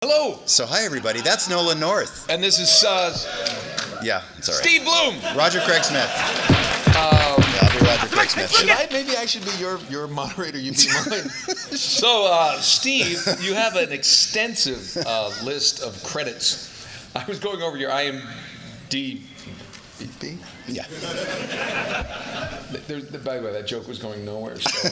Hello. So hi everybody, that's Nolan North. And this is Yeah, it's all right. Steve Blum. Roger Craig Smith. Yeah, I'll be Roger Craig Smith. Maybe I should be your moderator, you be mine. So Steve, you have an extensive list of credits. I was going over your IMDb. Yeah. By the way, that joke was going nowhere, so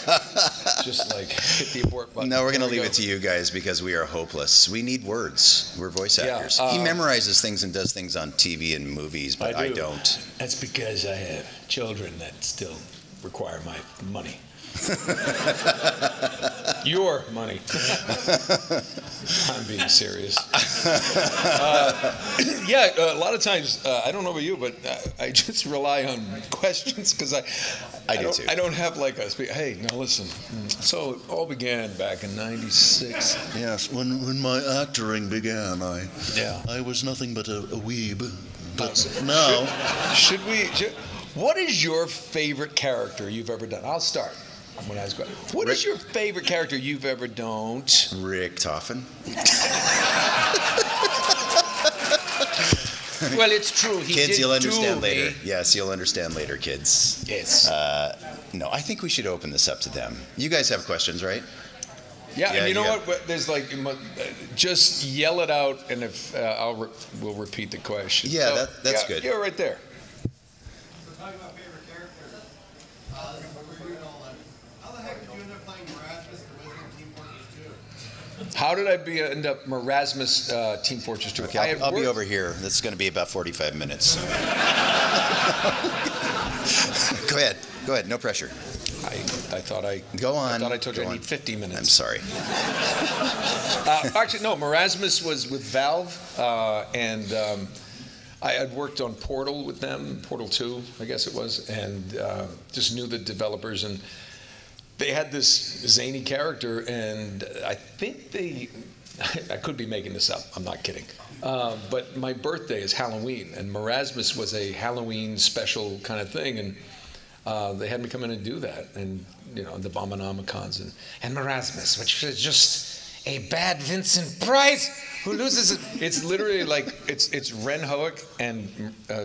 I'm just like hit the abort button. No, we're going to leave it to you guys because we are hopeless. We need words. We're voice actors. He memorizes things and does things on TV and movies, but I don't. That's because I have children that still require my money. Your money. I'm being serious. Yeah, a lot of times, I don't know about you, but I just rely on questions because I do too. I don't have like a hey, now listen. So it all began back in '96. Yes, when my actoring began, I was nothing but a weeb. But now, what is your favorite character you've ever done? I'll start. When I was going, what is your favorite character you've ever done? Richtofen. Well, it's true. Kids, you'll understand later. Yes, you'll understand later, kids. Yes. No, I think we should open this up to them. You guys have questions, right? Yeah, and you know what? There's like, just yell it out, and if we'll repeat the question. Yeah, so, that's good. You're right there. So talking about favorite characters, for you, Nolan, how the heck did you end up playing Merasmus in Resident Team Fortress 2? How did I end up Merasmus Team Fortress 2? Okay, I'll be over here. That's going to be about 45 minutes. Go ahead. No pressure. I thought I told you I need 50 minutes. I'm sorry. Actually, no. Merasmus was with Valve, and I had worked on Portal with them, Portal 2, I guess it was, and just knew the developers, and they had this zany character, and I think I could be making this up, I'm not kidding, but my birthday is Halloween, and Merasmus was a Halloween special kind of thing, and they had me come in and do that, and the Abominomicons and Merasmus, which was just a bad Vincent Price who loses it. It's literally like it's Ren Hoek and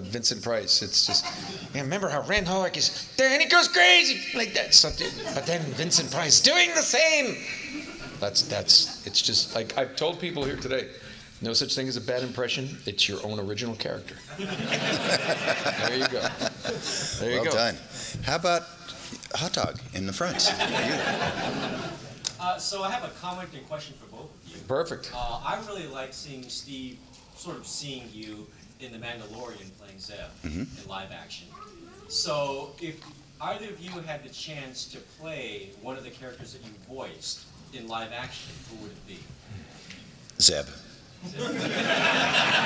Vincent Price. It's just remember how Ren Hoek is there and he goes crazy like that. So, but then Vincent Price doing the same. It's just like I've told people here today. No such thing as a bad impression. It's your own original character. There you go. There you go. Well done. How about hot dog in the front? So I have a comment and question for both of you. Perfect. I really like seeing Steve, seeing you in The Mandalorian playing Zeb in live action. So if either of you had the chance to play one of the characters that you voiced in live action, who would it be? Zeb.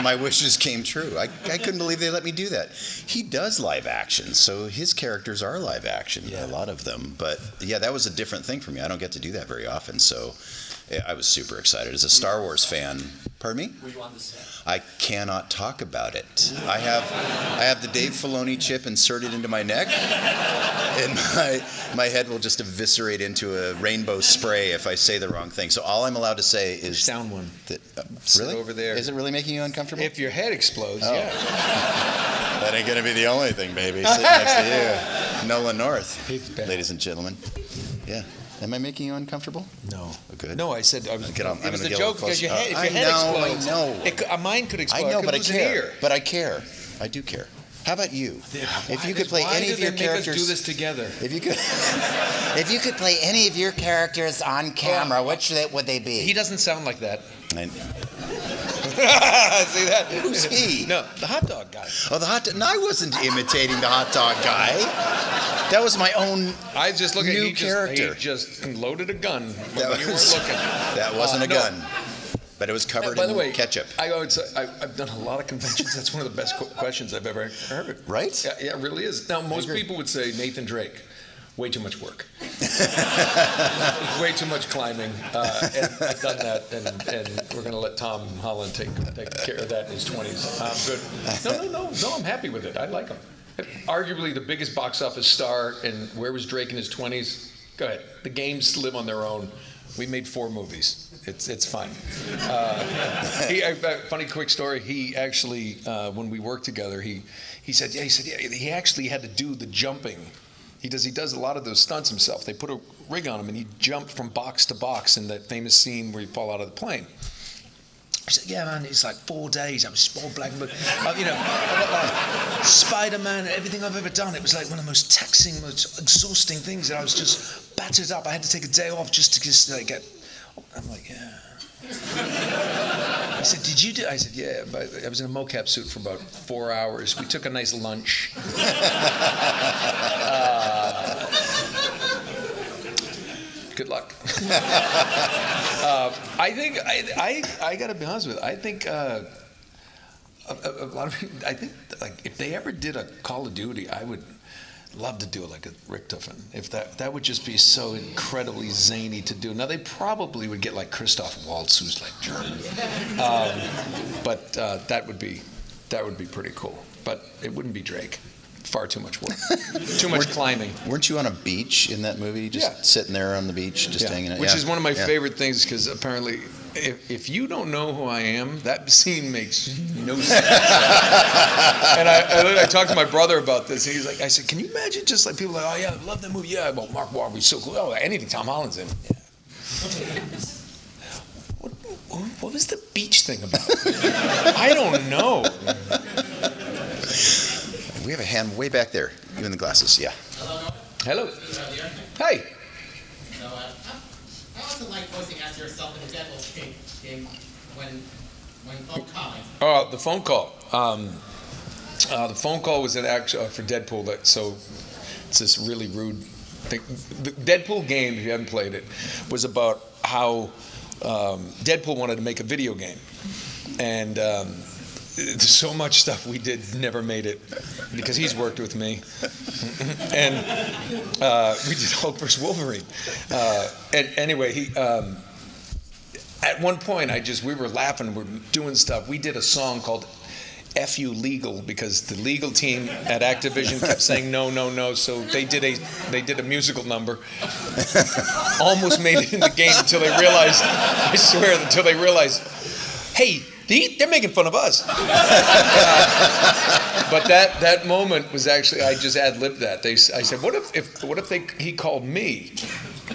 My wishes came true. I couldn't believe they let me do that. He does live action, so his characters are live action, a lot of them. But yeah, that was a different thing for me. I don't get to do that very often, so I was super excited. As a Star Wars fan, pardon me? Were you on the set? I cannot talk about it. I have the Dave Filoni chip inserted into my neck, and my head will just eviscerate into a rainbow spray if I say the wrong thing. So all I'm allowed to say is sound one. That, really? Over there. Is it really making you uncomfortable? If your head explodes, yeah. That ain't gonna be the only thing, baby. Sitting next to you, Nolan North, ladies and gentlemen. Yeah. Am I making you uncomfortable? No. Oh, good. No, I said it was a get joke because if your head explodes, mine could explode. I know, but I care. Ear. But I care. I do care. How about you? If you could play any of your characters, make us do this together? If you could play any of your characters on camera, which would they be? He doesn't sound like that. See that? Who's he? No, the hot dog guy. Oh, the hot dog. No, I wasn't imitating the hot dog guy. That was my own new character. He just loaded a gun when you weren't looking. That wasn't a gun. But it was covered in ketchup. I've done a lot of conventions. That's one of the best questions I've ever heard. Right? Yeah, it really is. Now, most people would say Nathan Drake. Way too much work. Way too much climbing. And I've done that, and we're going to let Tom Holland take care of that in his 20s. I'm good. No, I'm happy with it. I like him. Arguably the biggest box office star, and where was Drake in his 20s? Go ahead. The games live on their own. We made 4 movies. It's fun. Funny quick story. He actually, when we worked together, he said he actually had to do the jumping. He does a lot of those stunts himself. They put a rig on him and he jumped from box to box in that famous scene where you fall out of the plane. He said, yeah, man, it's like 4 days. I was spoiled black, but I got like Spider-Man, everything I've ever done. It was like one of the most taxing, most exhausting things. And I was just battered up. I had to take a day off just to like, get. I'm like, yeah. He said, did you do? I said, yeah. But I was in a mocap suit for about 4 hours. We took a nice lunch. Good luck. I think I gotta be honest with you. I think a lot of people, I think like if they ever did a Call of Duty, I would love to do it like a Richtofen. If that would just be so incredibly zany to do. Now they probably would get like Christoph Waltz, who's like German, but that would be pretty cool. But it wouldn't be Drake. Far too much work. Too much climbing. Weren't you on a beach in that movie? Just sitting there on the beach, just hanging out? Which is one of my favorite things, because apparently, if you don't know who I am, that scene makes no sense. And I talked to my brother about this, and he's like, I said, can you imagine just like people like, oh yeah, I love that movie. Yeah, well, Mark Wahlberg's so cool. Oh, anything Tom Holland's in. Yeah. What was the beach thing about? I don't know. We have a hand way back there. You in the glasses, yeah. Hello. Hi. So, how was it like voicing as yourself in a Deadpool game when phone calling? Oh, the phone call. The phone call was an action for Deadpool. So it's this really rude thing. The Deadpool game, if you haven't played it, was about how Deadpool wanted to make a video game, and so much stuff we did never made it because he's worked with me, and we did Hulk vs. Wolverine. And anyway, he at one point we were laughing, we're doing stuff. We did a song called "F You Legal" because the legal team at Activision kept saying no, no, no. So they did a musical number. Almost made it in the game until they realized. I swear, until they realized, hey. They're making fun of us. But that moment was actually, I just ad-libbed that. I said, what if he called me?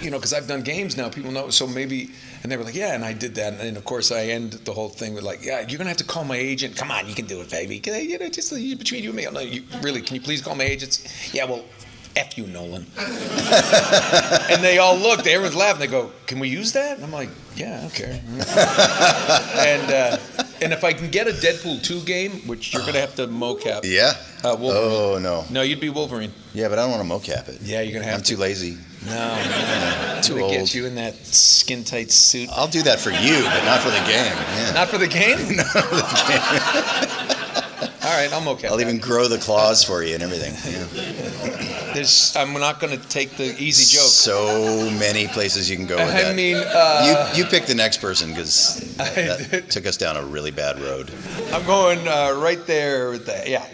You know, because I've done games now, people know, so maybe, and they were like, yeah, and I did that. And of course I end the whole thing with like, yeah, you're gonna have to call my agent. Come on, you can do it, baby. You know, just between you and me. I'm like, really, can you please call my agents? Yeah, well, F you, Nolan. And they all looked, everyone's laughing, they go, can we use that? And I'm like, yeah, I don't care. And if I can get a Deadpool 2 game, which you're going to have to mocap. Yeah? Wolverine. Oh, no. No, you'd be Wolverine. Yeah, but I don't want to mocap it. Yeah, you're going to have I'm too lazy. No. Too old. Get you in that skin-tight suit. I'll do that for you, but not for the game. Yeah. Not for the game? Not for the game. All right, I'll mocap. I'll even grow the claws for you and everything. Yeah. I'm not going to take the easy joke. So many places you can go with that. I mean, you pick the next person because that took us down a really bad road. I'm going right there with that. Yeah.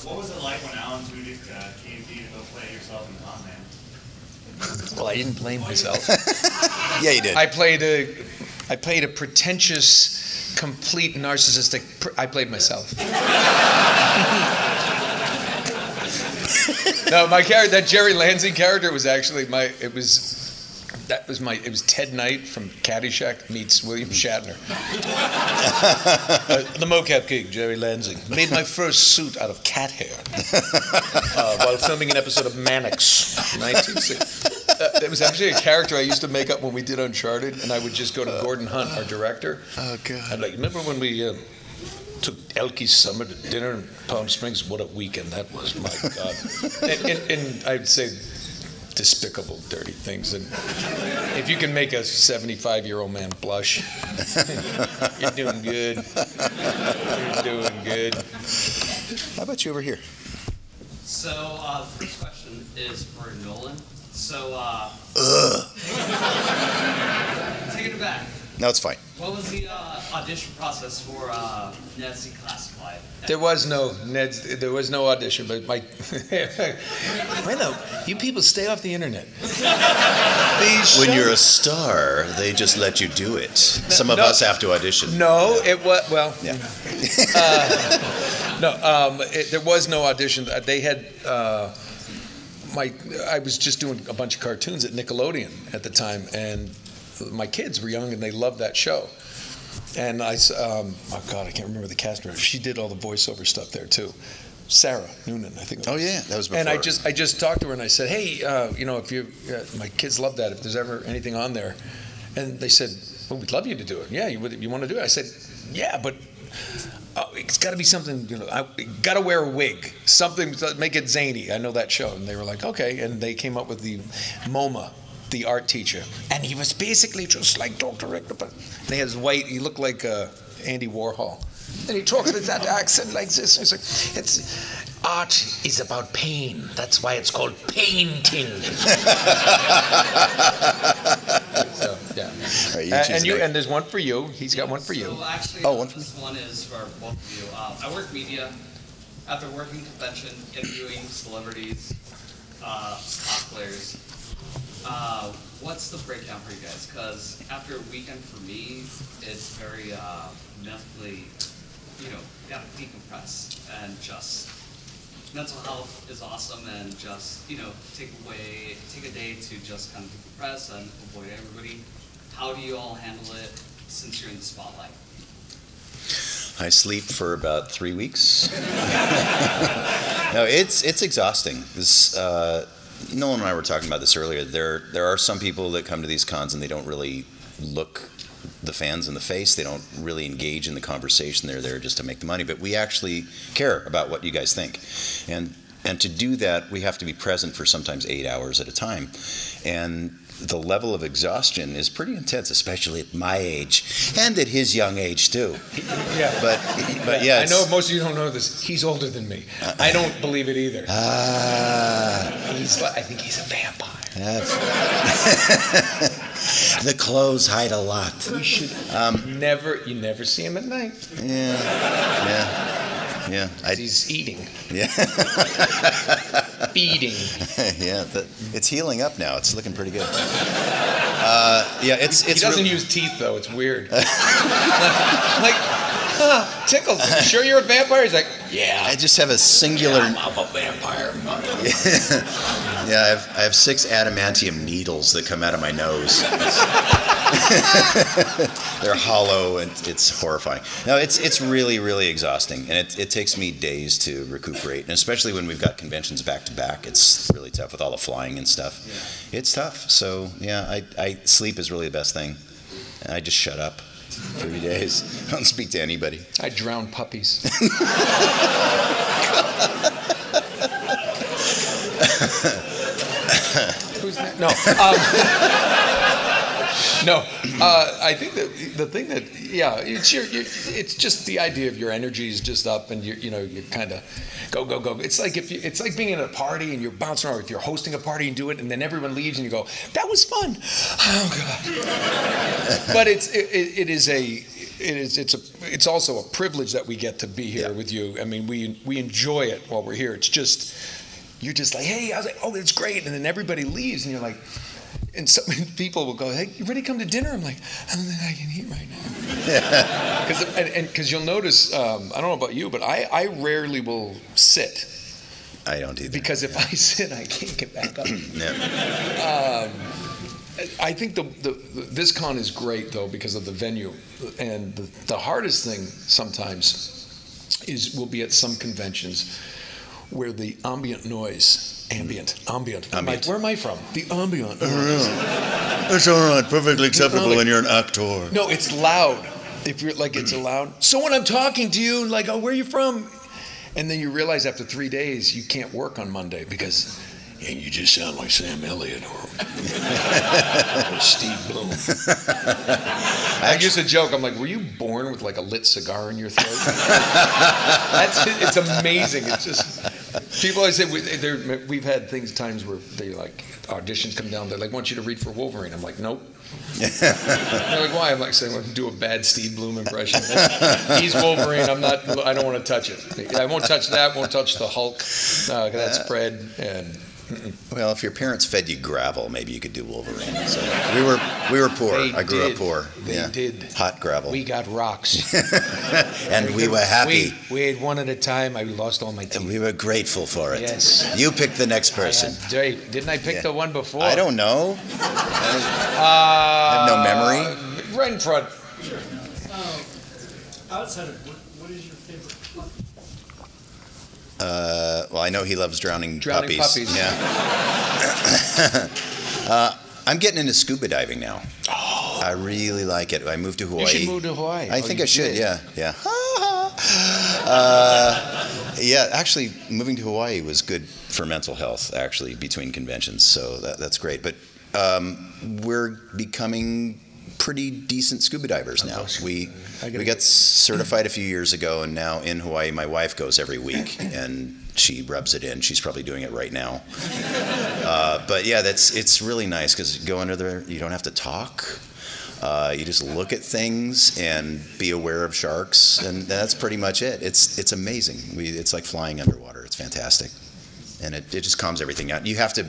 What was it like when Alan Tudyk came to you to go play yourself in Con-Man? Well, I didn't play myself. Yeah, you did. I played a pretentious, complete narcissistic. I played myself. No, my character, that Jerry Lansing character, was actually it was Ted Knight from Caddyshack meets William Shatner. The mocap king, Jerry Lansing, made my first suit out of cat hair while filming an episode of Mannix, 1960. It was actually a character I used to make up when we did Uncharted, and I would just go to Gordon Hunt, our director. Oh, God. I'd like, remember when we took Elkie Summer to dinner in Palm Springs? What a weekend that was, my God. And I'd say despicable, dirty things. And if you can make a 75-year-old man blush, you're doing good. You're doing good. How about you over here? So, the first question is for Nolan. So, take it back. No, it's fine. What was the audition process for Ned's Declassified? There was no Ned's. There was no audition, but my. Wait, no, you people stay off the internet. When you're a star, they just let you do it. Some of us have to audition. No, it was well. Yeah. There was no audition. They had I was just doing a bunch of cartoons at Nickelodeon at the time, and my kids were young and they loved that show. And oh God, I can't remember the cast member. She did all the voiceover stuff there too. Sarah Noonan, I think. Oh yeah, that was before. And I just talked to her and I said, hey, if you, my kids love that. If there's ever anything on there, and they said, well, we'd love you to do it. Yeah, you want to do it? I said, yeah, but it's got to be something. I got to wear a wig, something to make it zany. I know that show. And they were like, okay. And they came up with the MoMA, the art teacher, and he was basically just like Dr. Richter, but he has white. He looked like Andy Warhol, and he talks with that accent like this. It's like, art is about pain. That's why it's called painting. So, yeah. Right, and there's one for you. He's got one for you. So actually, one for me. this one is for both of you. I work media. After working convention, interviewing celebrities, cosplayers. What's the breakdown for you guys? Because after a weekend for me, it's very mentally, gotta decompress and just mental health is awesome and just, take a day to just kind of decompress and avoid everybody. How do you all handle it since you're in the spotlight? I sleep for about 3 weeks. No, it's exhausting. Nolan and I were talking about this earlier. There are some people that come to these cons and they don't really look the fans in the face. They don't really engage in the conversation. They're there just to make the money. But we actually care about what you guys think. And to do that, we have to be present for sometimes 8 hours at a time. And the level of exhaustion is pretty intense, especially at my age and at his young age too. Yeah, but yeah, I know most of you don't know this. He's older than me. I don't believe it either. I think he's a vampire. The clothes hide a lot. We should you never see him at night. Yeah. He's eating. Yeah. Feeding. Yeah, it's healing up now. It's looking pretty good. He doesn't use teeth though. It's weird. Tickles. You sure you're a vampire? He's like, yeah. I just have a singular. I'm a vampire. Yeah, I have 6 adamantium needles that come out of my nose. They're hollow and it's horrifying. No, it's really, really exhausting, and it takes me days to recuperate, and especially when we've got conventions back to back, it's really tough with all the flying and stuff. Yeah. It's tough. So yeah, I sleep is really the best thing. And I just shut up. 3 days. I don't speak to anybody. I drown puppies. Who's that? No. No. I think that the thing that it's just the idea of your energy is just up, and you kind of go. It's like being in a party and you're bouncing around. If you're hosting a party and do it, and then everyone leaves and you go, that was fun. Oh God. But it's also a privilege that we get to be here with you. I mean, we enjoy it while we're here. It's just you're just like, hey, I was like, oh, it's great, and then everybody leaves, and you're like. And some people will go, hey, you ready to come to dinner? I'm like, I don't think I can eat right now. Because you'll notice, I don't know about you, but I rarely will sit. I don't either. Because if I sit, I can't get back up. I think this con is great, though, because of the venue. And the hardest thing sometimes will be at some conventions where the ambient noise... Ambient. Where am I from? The ambient. It's all right. Perfectly acceptable when you're an actor. No, it's loud. If you're like, it's loud. So when I'm talking to you, like, oh, where are you from? And then you realize after 3 days you can't work on Monday because you just sound like Sam Elliott or Steve Blum. I used to joke. I'm like, were you born with like a lit cigar in your throat? It's amazing. It's just. People always say we've had times where they like auditions come down. They're like, "Want you to read for Wolverine." I'm like, "Nope." They're like, "Why?" I'm like, saying, "I'm going to do a bad Steve Blum impression. He's Wolverine. I don't want to touch it. I won't touch that. Won't touch the Hulk. That's Fred." And well, if your parents fed you gravel, maybe you could do Wolverine. So we were poor. I grew up poor. They did. Hot gravel. We got rocks. And we were happy. We ate one at a time. I lost all my teeth. And we were grateful for it. Yes. You picked the next person. Didn't I pick the one before? I don't know. I have no memory. Right in front. Sure. Outside of what is your favorite puppy? Well, I know he loves drowning puppies. Yeah. I'm getting into scuba diving now. Oh. I really like it. I moved to Hawaii. You should move to Hawaii. I think I should. Yeah. Yeah, actually, moving to Hawaii was good for mental health, actually, between conventions. So that's great. But we're becoming pretty decent scuba divers now. We got certified a few years ago, and now in Hawaii, my wife goes every week, and she rubs it in. She's probably doing it right now. But yeah, it's really nice because you go under there, you don't have to talk. You just look at things and be aware of sharks, and that's pretty much it. It's amazing. It's like flying underwater. It's fantastic, and it just calms everything out. You have to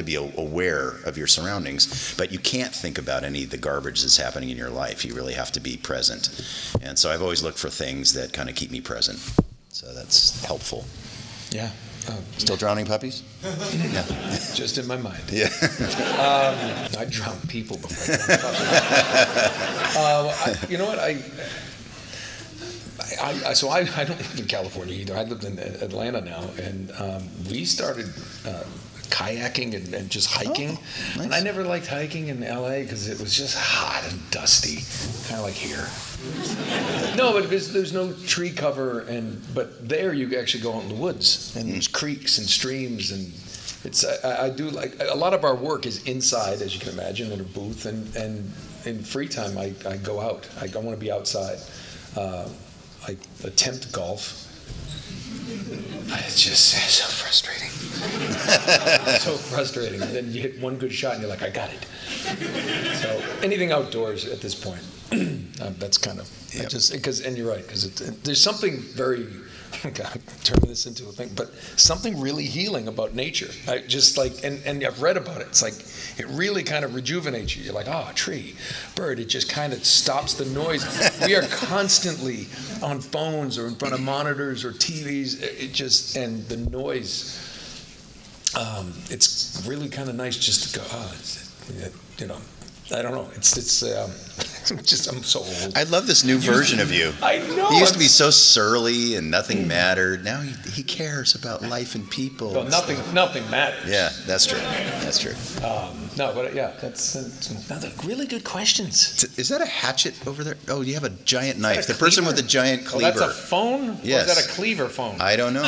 be aware of your surroundings, but you can't think about any of the garbage that's happening in your life. You really have to be present, and so I've always looked for things that kind of keep me present. So that's helpful. Yeah. Still drowning puppies? Yeah. Just in my mind. Yeah. I drown people before I drown puppies. You know what? So I don't live in California either. I lived in Atlanta now, and we started kayaking and just hiking. Oh, nice. And I never liked hiking in LA because it was just hot and dusty, kind of like here. No, but there's no tree cover, but there you actually go out in the woods, and there's creeks and streams, and I do like a lot of our work is inside, as you can imagine, in a booth, and in free time I go out. I want to be outside. I attempt golf. It's just so frustrating. So frustrating. And then you hit one good shot and you're like, I got it. So anything outdoors at this point, that's kind of, yep. And you're right, because there's something very, God, turning this into a thing, but something really healing about nature. And I've read about it. It's like, it really kind of rejuvenates you. You're like, a tree, bird, it just kind of stops the noise. We are constantly on phones or in front of monitors or TVs, and the noise, it's really kind of nice just to go, I don't know. It's I'm so old. I love this new version of you. I know. He used to be so surly and nothing mattered. Now he cares about life and people. Well, nothing matters. Yeah, that's true. That's true. No, but yeah, that's another really good questions. Is that a hatchet over there? Oh, you have a giant knife. The person with the giant cleaver. Oh, that's a phone? Yes. Or is that a cleaver phone? I don't know.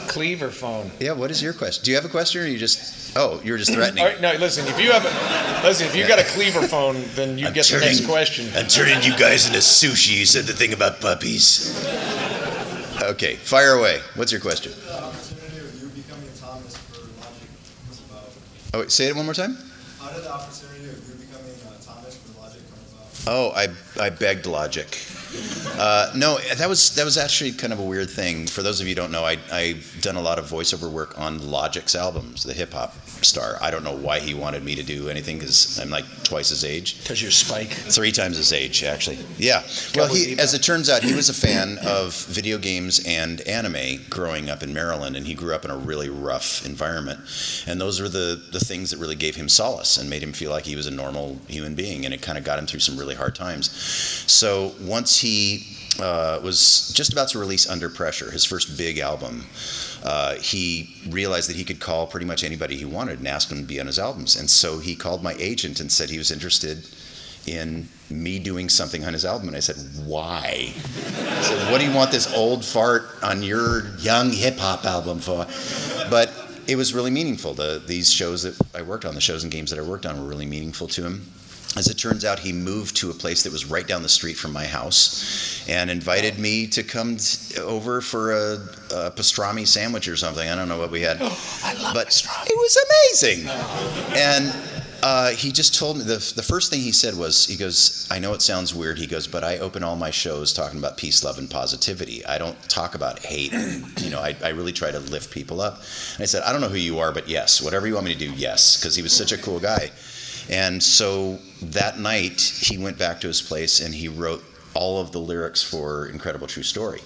Cleaver phone. Yeah, what is your question? Do you have a question, or you just? Oh, you're just threatening. All right, no, listen. If you got a cleaver phone, then you get the next question. I'm turning you guys into sushi. You said the thing about puppies. Okay, fire away. What's your question? The opportunity of you becoming autonomous for logic was about. Oh, wait, say it one more time. How did the opportunity of you becoming autonomous for logic come about? Oh, I begged logic. No, that was actually kind of a weird thing. For those of you who don't know, I've done a lot of voiceover work on Logic's albums, the hip hop star. I don't know why he wanted me to do anything because I'm like twice his age. Because you're Spike. 3 times his age, actually. Yeah. Well, as it turns out, he was a fan of video games and anime growing up in Maryland, and he grew up in a really rough environment. And those were the things that really gave him solace and made him feel like he was a normal human being, and it kind of got him through some really hard times. So once he was just about to release Under Pressure, his first big album, he realized that he could call pretty much anybody he wanted and ask them to be on his albums. And so he called my agent and said he was interested in me doing something on his album. And I said, why? I said, what do you want this old fart on your young hip-hop album for? But it was really meaningful. These shows that I worked on, the shows and games that I worked on were really meaningful to him. As it turns out, he moved to a place that was right down the street from my house and invited me to come over for a pastrami sandwich or something. I don't know what we had. But pastrami. It was amazing. And he just told me, the first thing he said was, he goes, I know it sounds weird, he goes, but I open all my shows talking about peace, love, and positivity. I don't talk about hate. I really try to lift people up. And I said, I don't know who you are, but yes, whatever you want me to do, yes, because he was such a cool guy. And so that night, he went back to his place and he wrote all of the lyrics for Incredible True Story.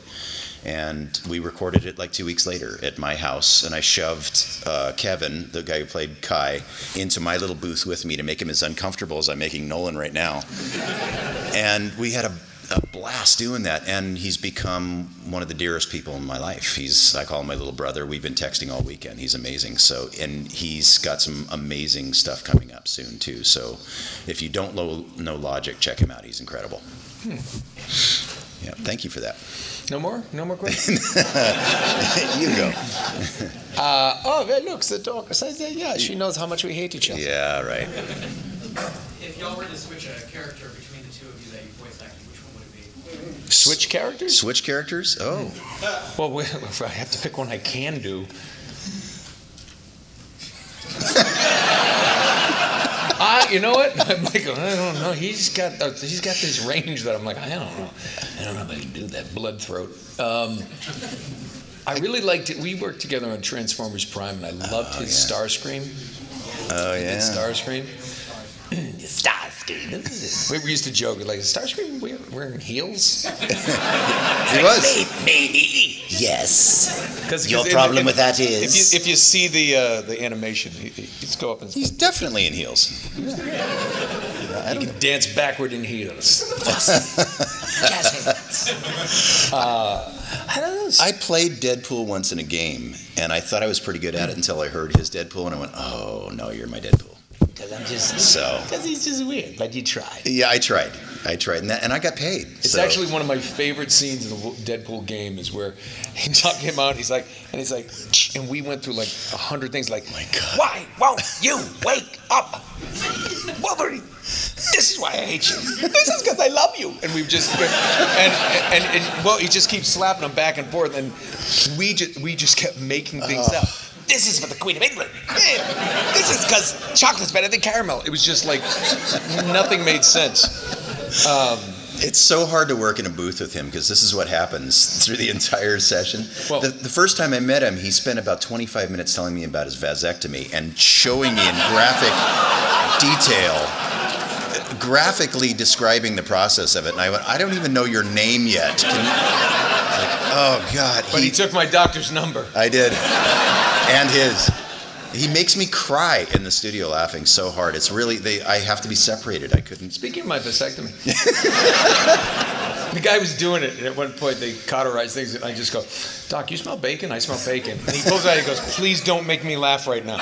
And we recorded it like 2 weeks later at my house, and I shoved Kevin, the guy who played Kai, into my little booth with me to make him as uncomfortable as I'm making Nolan right now. And we had a blast doing that, and he's become one of the dearest people in my life. I call him my little brother. We've been texting all weekend. He's amazing. And he's got some amazing stuff coming up soon too. So if you don't know Logic, check him out. He's incredible. Yeah, thank you for that. No more questions? You go. Look, the dog says that, yeah, she knows how much we hate each other. Yeah, right. If y'all were to switch a character between the two of you that you voice acted, which one would it be? Switch characters? Switch characters? Oh. Well, if I have to pick one I can do. You know what? I'm like, I don't know. He's got this range that I'm like, I don't know if I can do that. Blood throat. I really liked it. We worked together on Transformers Prime, and I loved his Starscream. Oh yeah. Starscream. Starscream. We used to joke like, Starscream wearing heels. He was. Maybe. Yes. Your problem with that is if you see the animation, he's go up and. He's definitely in heels. He can dance backward in heels. I played Deadpool once in a game, and I thought I was pretty good at it until I heard his Deadpool, and I went, "Oh no, you're my Deadpool." Because he's just weird. But you tried. Yeah, I tried, and I got paid. It's actually one of my favorite scenes in the Deadpool game is where he took him out. He's like, and we went through like 100 things. Like, my God. Why won't you wake up, Wolverine? This is why I hate you. This is because I love you. And we've just well, he just keeps slapping him back and forth, and we just kept making things up. This is for the Queen of England. This is because chocolate's better than caramel. It was just like nothing made sense. It's so hard to work in a booth with him because this is what happens through the entire session. Well, the first time I met him, he spent about 25 minutes telling me about his vasectomy and showing me in graphic detail, graphically describing the process of it. And I went, I don't even know your name yet. Oh, God. But he took my doctor's number. I did. And his. He makes me cry in the studio laughing so hard. It's really, I have to be separated. I couldn't. Speaking of my vasectomy, the guy was doing it, and at one point they cauterized things, and I just go, Doc, you smell bacon? I smell bacon. And he pulls out, he goes, please don't make me laugh right now.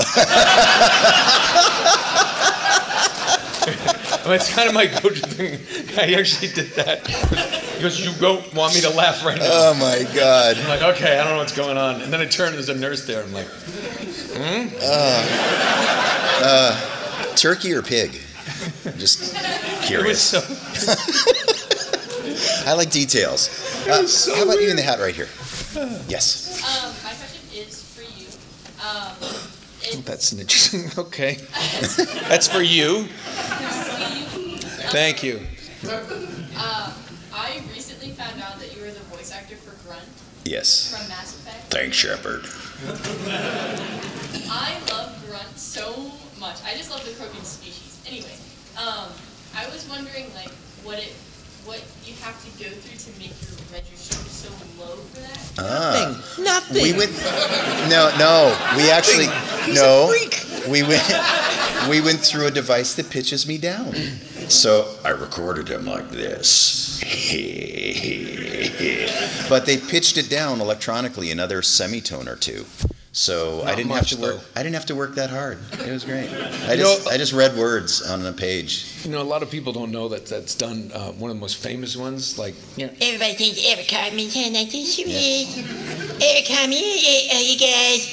It's kind of my go-to thing. I actually did that. He goes, you don't want me to laugh right now. Oh, my God. I'm like, okay, I don't know what's going on. And then I turn, and there's a nurse there. I'm like, turkey or pig? I'm just curious. I like details. How about you in the hat right here? Yes. My question is for you. That's an interesting. Okay. That's for you. Thank you. I recently found out that you were the voice actor for Grunt. Yes. From Mass Effect. Thanks, Shepard. I love Grunt so much. I just love the croaking species. Anyway, I was wondering like what you have to go through to make your register so low for that. Nothing. We went. No. We actually. He's no. A freak. We went through a device that pitches me down. So I recorded him like this. But they pitched it down electronically another semitone or two. So I didn't have to work. I didn't have to work that hard. It was great. I just read words on a page. You know, a lot of people don't know that that's done. One of the most famous ones, like everybody thinks Eric Cartman can like this. Eric Cartman, you guys.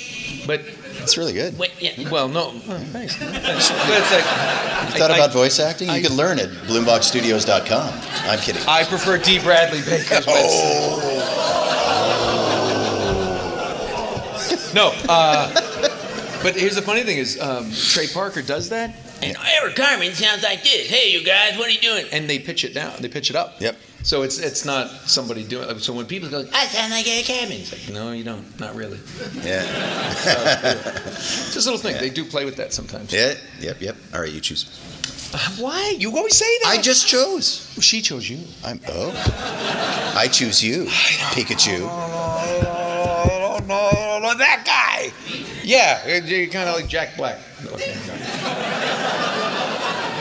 But It's really good. Wait, yeah. Well, no. Oh, thanks. But it's like, You thought about voice acting? You could learn at bloomboxstudios.com. I'm kidding. I prefer D. Bradley Baker's No, but here's the funny thing is, Trey Parker does that. And Eric Carmen sounds like this. Hey, you guys, what are you doing? And they pitch it down. They pitch it up. Yep. So it's not somebody doing it. So when people go, I sound like Eric Carmen. It's like, no, you don't. Not really. Yeah. Just a little thing. They do play with that sometimes. Yeah. Yep. All right, you choose. Why? You always say that. I just chose. Well, she chose you. I choose you, Pikachu. No, that guy. Yeah, you're kind of like Jack Black. Okay.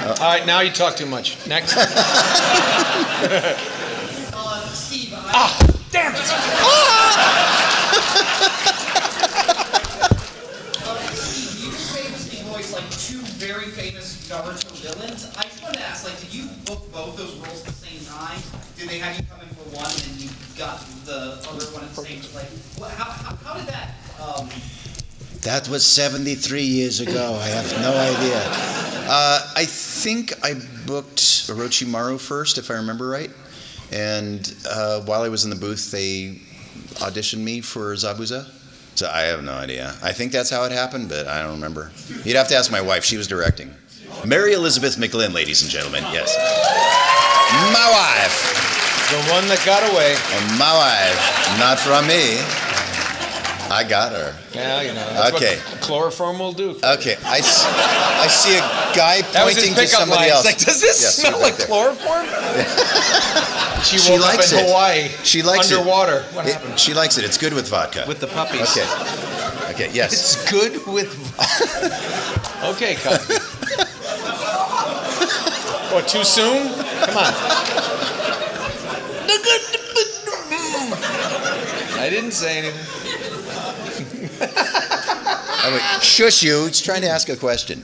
All right, now you talk too much. Next. Steve, Damn it! Steve, you famously voiced like two very famous Naruto villains. I just wanted to ask, like, did you book both those roles at the same time? Did they have you come in for one and then you got the other one at the same time? Like, how did that? That was 73 years ago. I have no idea. I think I booked Orochimaru first, if I remember right. And while I was in the booth, they auditioned me for Zabuza. So I have no idea. I think that's how it happened, but I don't remember. You'd have to ask my wife. She was directing. Mary Elizabeth McGlynn, ladies and gentlemen. Yes. My wife. The one that got away. My wife. Not from me. I got her. Yeah, you know. That's what chloroform will do. Okay, I see a guy pointing to somebody else. Like, does this smell like chloroform? She woke up likes in Hawaii. She likes underwater. it. What happened? She likes it. It's good with vodka. With the puppies. Okay, yes. It's good with vodka. Okay, Cosby. What, too soon? Come on. I didn't say anything. Oh, wait, shush you. He's trying to ask a question.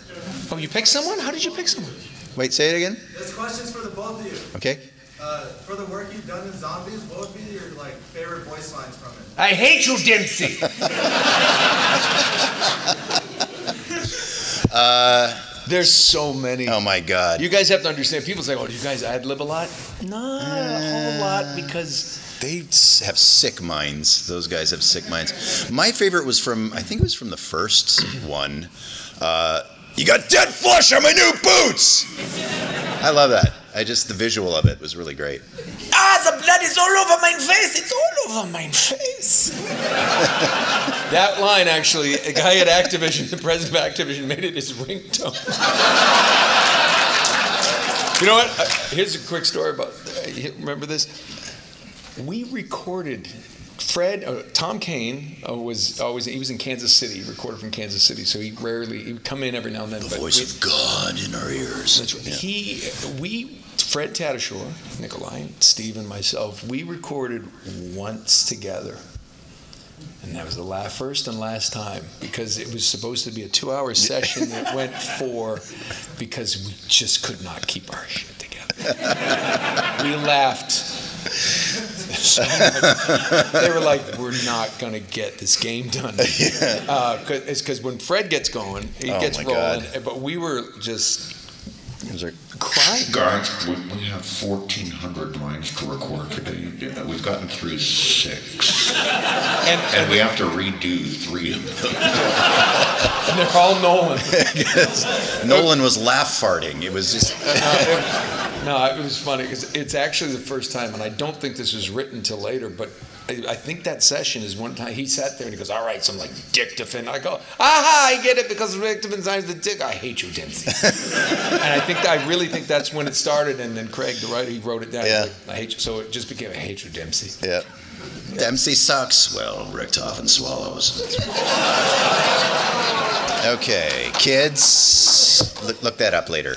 Oh, you picked someone? How did you pick someone? Wait, say it again. This question's for the both of you. Okay. For the work you've done in Zombies, what would be your favorite voice lines from it? I hate you, Dempsey. There's so many. Oh my God. You guys have to understand. People say, "Oh, do you guys ad-lib a lot?" Not a whole lot because they have sick minds. Those guys have sick minds. My favorite was from, I think it was from the first one. You got dead flesh on my new boots. I love that. The visual of it was really great. The blood is all over my face. It's all over my face. That line, actually, a guy at Activision, the president of Activision, made it his ringtone. You know what? Here's a quick story about. Remember this? We recorded. Tom Kane he was in Kansas City. He recorded from Kansas City, so he would come in every now and then. The voice of God in our ears. That's right. Yeah. Fred Tatasciore, Nikolai, Steve, and myself, we recorded once together. And that was the first and last time, because it was supposed to be a 2-hour session that went 4 because we just could not keep our shit together. We laughed so much. They were like, we're not going to get this game done. It's because when Fred gets going, he gets rolling. God. But we were just crying. Guys, we have 1,400 lines to record today. We've gotten through 6. And we have to redo 3 of them. And they're all Nolan. Nolan was laugh farting. It was just... it was funny because it's actually the first time, and I don't think this was written till later, but I think that session is one time he sat there and he goes, all right, so I'm like, Richtofen. I go, I get it because Richtofen signs the dick. I hate you, Dempsey. And I really think that's when it started, and then Craig, the writer, he wrote it down. Yeah. Like, I hate you. So it just became, I hate you, Dempsey. Yeah. Dempsey sucks. Well, Richtofen swallows. Okay, kids, look that up later.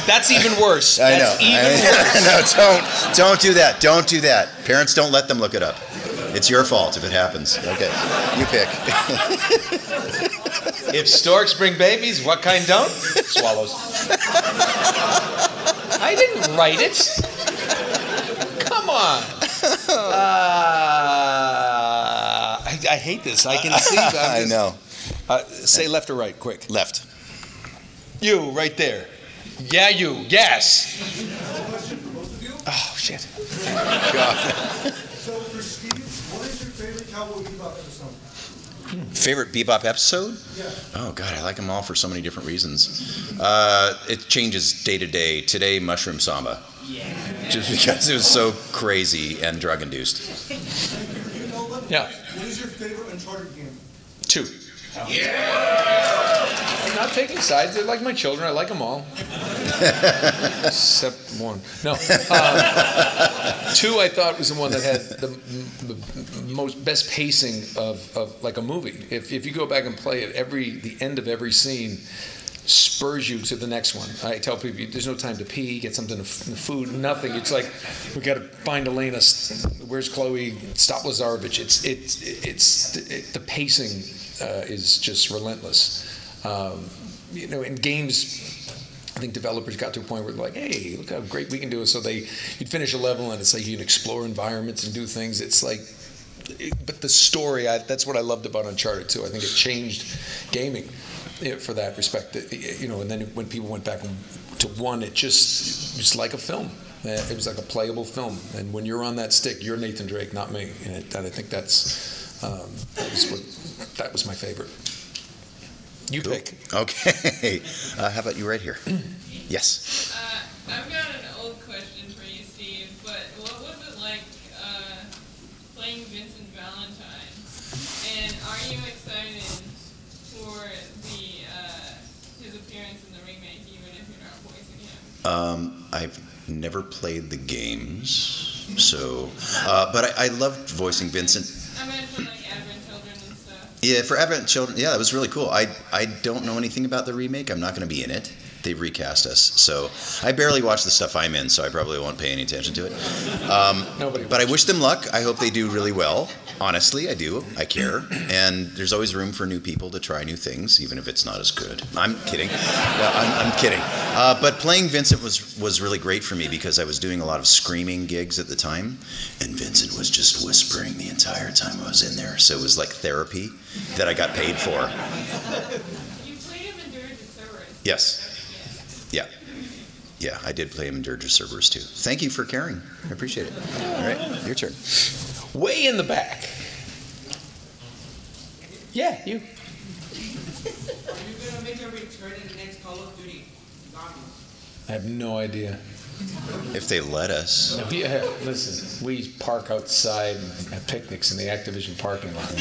That's even worse. I know. Worse. No, don't do that. Don't do that. Parents, don't let them look it up. It's your fault if it happens. Okay, you pick. If storks bring babies, what kind don't? Swallows. I didn't write it. Come on. I hate this. I can see. I know. Say left or right, quick. Left. You, right there. Yeah, you. Yes. Oh, shit. God. So for Steve, what is your favorite Cowboy Bebop episode? Favorite Bebop episode? Yeah. Oh, God, I like them all for so many different reasons. It changes day to day. Today, Mushroom Samba. Yeah. Just because it was so crazy and drug-induced. Yeah. What is your favorite Uncharted game? 2. I'm not taking sides. They're like my children. I like them all. Except one. No. 2, I thought, was the one that had the most best pacing of like a movie. If you go back and play it, the end of every scene spurs you to the next one. I tell people, there's no time to pee, get something to food, nothing. It's like, we got to find Elena. Where's Chloe? Stop Lazarevich. The pacing is just relentless. In games, I think developers got to a point where they're like, hey, look how great we can do it. So you'd finish a level and it's like you can explore environments and do things. It's like, but the story, that's what I loved about Uncharted 2. I think it changed gaming for that respect. And then when people went back to 1, it was like a film. It was like a playable film. And when you're on that stick, you're Nathan Drake, not me. And I think that was my favorite. You pick. Okay. How about you right here? Yes. I've got an old question for you, Steve, but what was it like playing Vincent Valentine? And are you excited for his appearance in the remake, even if you're not voicing him? I've never played the games, so but I loved voicing Vincent. I meant for like Advent Children and stuff. Yeah, for Advent Children, yeah, that was really cool. I don't know anything about the remake. I'm not going to be in it. They've recast us, so I barely watch the stuff I'm in, so I probably won't pay any attention to it. But I wish them luck. I hope they do really well. Honestly, I do. I care. And there's always room for new people to try new things, even if it's not as good. I'm kidding. No, I'm kidding. But playing Vincent was really great for me because I was doing a lot of screaming gigs at the time, and Vincent was just whispering the entire time I was in there. So it was like therapy that I got paid for. You played him in Dirge and Cerberus. Yes. Yeah. Yeah, I did play him in Dirge of Cerberus too. Thank you for caring. I appreciate it. All right, your turn. Way in the back. Yeah, you. Are you going to make a return in the next Call of Duty? I have no idea. If they let us. Yeah, listen, we park outside and have picnics in the Activision parking lot.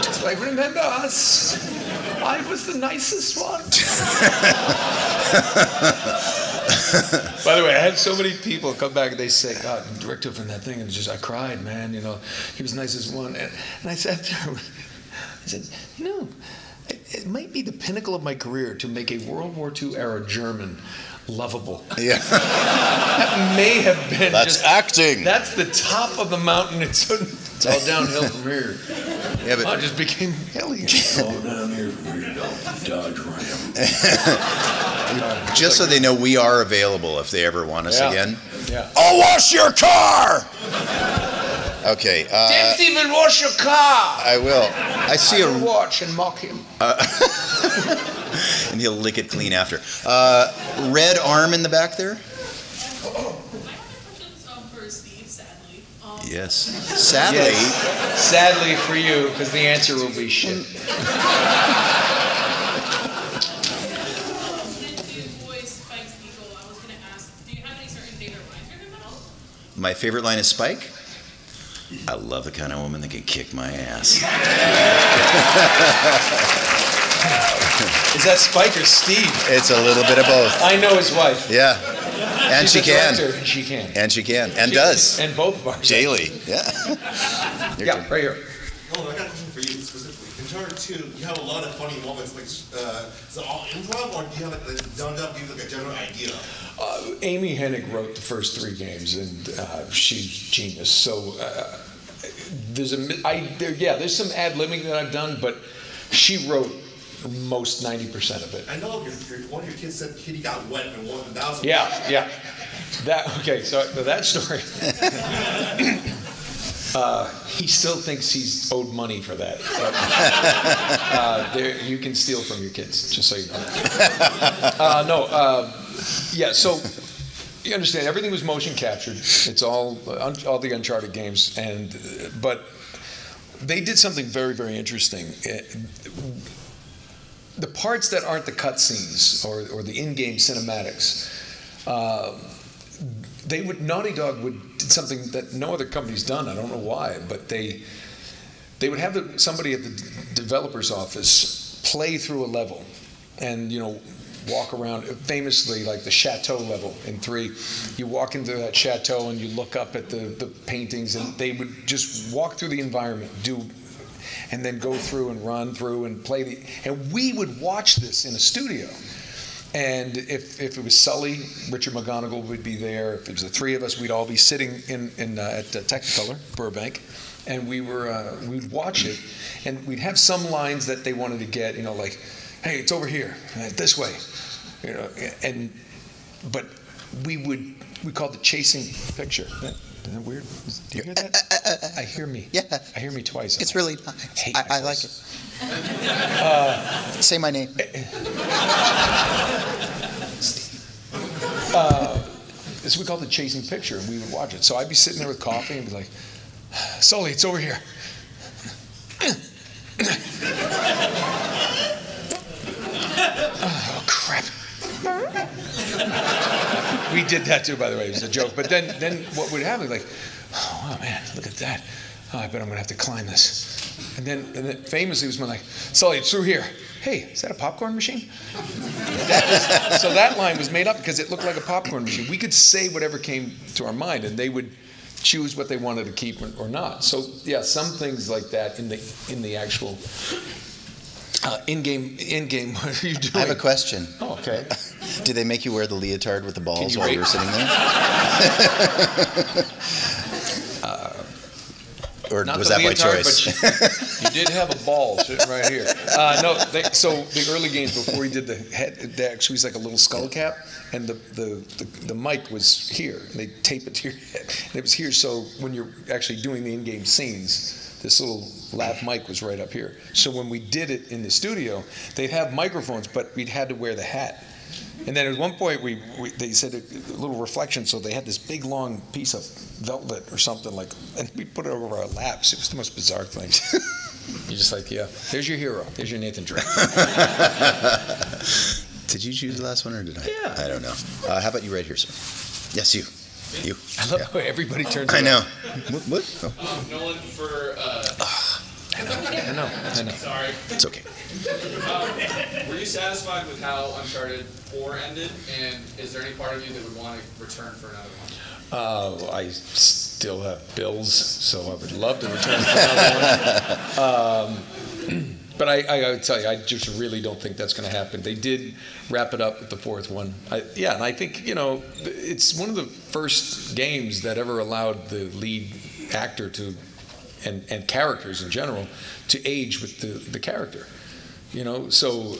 It's like, remember us? I was the nicest one. By the way, I had so many people come back and they say, God, Richtofen, that thing, and I cried, man, he was the nicest one. And I sat there, I said, it might be the pinnacle of my career to make a World War II era German lovable. Yeah. That may have been That's acting. That's the top of the mountain. It's all downhill from here. Yeah, but I just became Hellion. All down here from here, Dodge Ram. Just so they know, we are available if they ever want us again. Yeah. I'll wash your car! Okay. Dempsey will wash your car. I will. I see a watch and mock him. And he'll lick it clean after. Red arm in the back there? For Steve, sadly. Yes. Sadly. Yes. Sadly for you, because the answer will be shit. Since you voiced Spike's Beagle, I was going to ask, do you have any certain favorite lines from him at all? My favorite line is Spike. I love the kind of woman that can kick my ass. Is that Spike or Steve? It's a little bit of both. I know his wife. Yeah. And She's she a can. director, and she can. And she can. And does. And both of ours. Daily. Yeah. Yeah, right here. Nolan, I got a question for you specifically. In Uncharted 2, you have a lot of funny moments. Like, is it all improv, or do you have like give like a general idea? Amy Hennig wrote the first 3 games, and she's genius. So there's there's some ad-libbing that I've done, but she wrote most 90% of it. I know one of your kids said Kitty got wet and that was Yeah. So that story. He still thinks he's owed money for that. You can steal from your kids, just so you know. Yeah, so you understand, everything was motion captured. It's all the Uncharted games, but they did something very, very interesting. The parts that aren't the cutscenes or the in-game cinematics, Naughty Dog did something that no other company's done. I don't know why, but they would have somebody at the developer's office play through a level, and walk around. Famously, like the chateau level in 3, you walk into that chateau and you look up at the paintings, and they would just walk through the environment, and then go through and run through and play and we would watch this in a studio. And if it was Sully, Richard McGonigal would be there. If it was the 3 of us, we'd all be sitting at Technicolor, Burbank, and we'd watch it, and we'd have some lines that they wanted to get, like, hey, it's over here, this way, but we called it chasing picture. Isn't that weird? Do you hear that? I hear me. Yeah. I hear me twice. It's really nice. I like it. Say my name. So we called it chasing picture, and we would watch it. So I'd be sitting there with coffee and be like, Sully, it's over here. Oh, crap. We did that too, by the way. It was a joke. But then what would happen? Like, oh man, look at that. Oh, I bet I'm gonna have to climb this. And then famously was like, Sully, it's through here. Hey, is that a popcorn machine? So that line was made up because it looked like a popcorn machine. We could say whatever came to our mind, and they would choose what they wanted to keep or not. So yeah, some things like that in the actual in-game. What are you doing? I have a question. Oh, okay. Did they make you wear the leotard with the balls while you were sitting there? Or was that leotard, by choice? But you did have a ball sitting right here. So the early games before he did the head, they actually was like a little skull cap, and the mic was here. And they tape it to your head, and it was here. So when you're actually doing the in-game scenes, this little lav mic was right up here. So when we did it in the studio, they'd have microphones, but we'd had to wear the hat. And then at one point, they said a little reflection, so they had this big long piece of velvet or something and we put it over our laps. It was the most bizarre thing. You're just like, yeah, there's your hero. There's your Nathan Drake. Did you choose the last one, or did I? Yeah. I don't know. How about you right here, sir? Yes, you. You. I love how everybody turns I know. around. What? Oh. Nolan, for I know. Sorry. It's okay. Were you satisfied with how Uncharted 4 ended, and is there any part of you that would want to return for another one? I still have bills, so I would love to return for another one. But I would tell you, I just really don't think that's going to happen. They did wrap it up with the 4th one. And I think, it's one of the first games that ever allowed the lead actor to, and characters in general, to age with the character. So,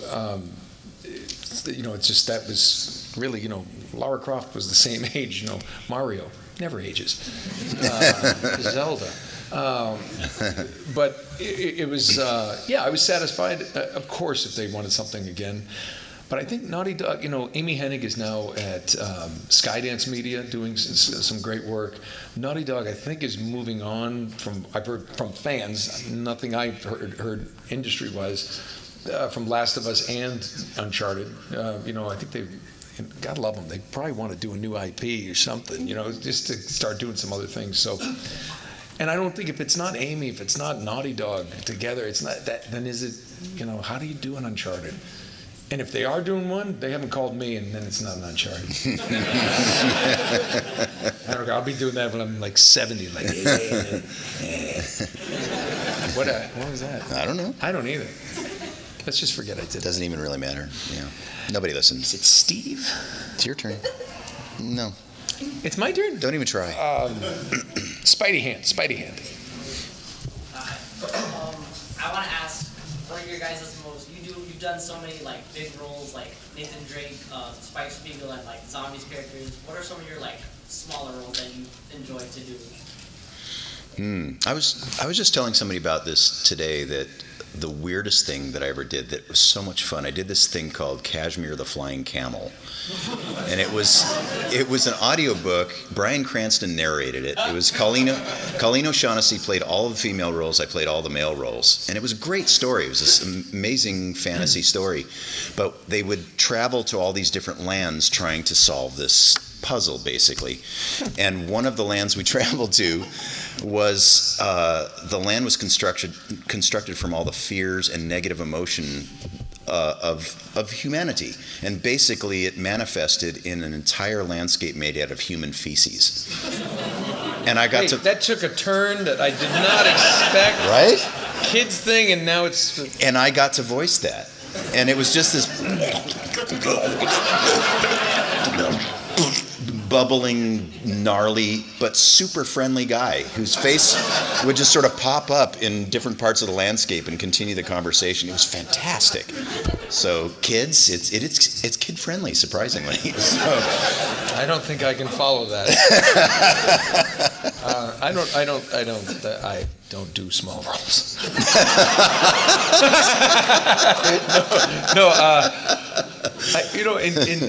it's just that was really, Lara Croft was the same age, Mario never ages. Zelda. But it was, I was satisfied, of course, if they wanted something again. But I think Naughty Dog, Amy Hennig is now at Skydance Media doing some great work. Naughty Dog, I think, is moving on I've heard from fans, nothing I've heard industry-wise, from Last of Us and Uncharted. I think they've, God love them, they probably want to do a new IP or something, just to start doing some other things. So. And I don't think if it's not Amy, if it's not Naughty Dog together, it's not that. Then is it? How do you do an Uncharted? And if they are doing one, they haven't called me, and then it's not an Uncharted. I'll be doing that when I'm like 70. Like, what was that? I don't know. I don't either. Let's just forget I did. It doesn't even really matter. Nobody listens. Is it Steve? It's your turn. No. It's my turn? Don't even try. Spidey hand. I want to ask, what are your guys' you've done so many big roles like Nathan Drake, Spike Spiegel, and zombies characters. What are some of your smaller roles that you enjoy to do? I was just telling somebody about this today, that the weirdest thing that I ever did that was so much fun. I did this thing called Kashmir the Flying Camel. And it was an audiobook. Bryan Cranston narrated it. It was Colleen O'Shaughnessy played all of the female roles. I played all the male roles. And it was a great story. It was this amazing fantasy story. But they would travel to all these different lands trying to solve this puzzle, basically. And one of the lands we traveled to was the land was constructed from all the fears and negative emotion of humanity, and basically it manifested in an entire landscape made out of human feces. And I got that took a turn that I did not expect. Right? Kids thing, and now it's. And I got to voice that, and it was just this bubbling, gnarly, but super friendly guy whose face would just sort of pop up in different parts of the landscape and continue the conversation. It was fantastic. So kids, it's kid friendly, surprisingly. So, I don't think I can follow that. I don't do small roles.